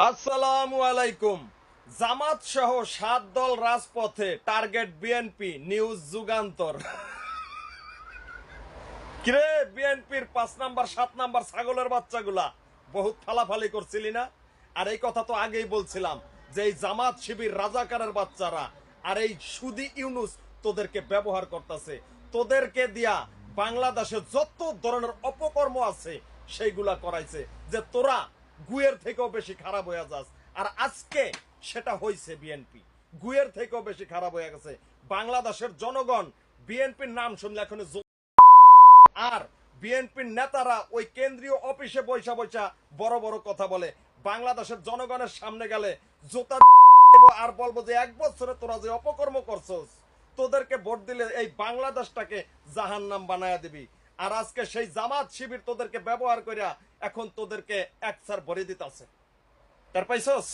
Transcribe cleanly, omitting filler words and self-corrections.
আসসালামু আলাইকুম। জামাত সহ ৭ দল রাজপথে, টার্গেট বিএনপি, নিউজ যুগান্তর। কিরে বিএনপির ৫ নাম্বার ৭ নাম্বার ছাগলের বাচ্চাগুলা বহুত ফালাফালি করছিলি না? আর এই কথা তো আগেই বলছিলাম যে এই জামাত শিবির রাজাকারের বাচ্চারা আর এই সুদি ইউনুস তোদেরকে ব্যবহার করতেছে। তোদেরকে দিয়া বাংলাদেশে যত ধরনের অপকর্ম আছে সেইগুলা করাইছে, যে তোরা গুয়ের থেকেও বেশি খারাপ হয়ে যাস। আর আজকে সেটা হয়েছে, বিএনপি গুয়ের থেকেও বেশি খারাপ হয়ে গেছে। বাংলাদেশের জনগণ বিএনপির নাম শুনলে এখন আর বিএনপির নেতারা ওই কেন্দ্রীয় অফিসে বৈশা বৈশা বড় বড় কথা বলে। বাংলাদেশের জনগণের সামনে গেলে জোতা আর বলবো যে ১ বছরে তোরা যে অপকর্ম করছস, তোদেরকে ভোট দিলে এই বাংলাদেশটাকে জাহান্নাম বানায়া দিবি। আর আজকে সেই জামাত শিবির তোদেরকে ব্যবহার করিয়া এখন তোদেরকে একসার ভরে দিতেছে। তার পাইছস?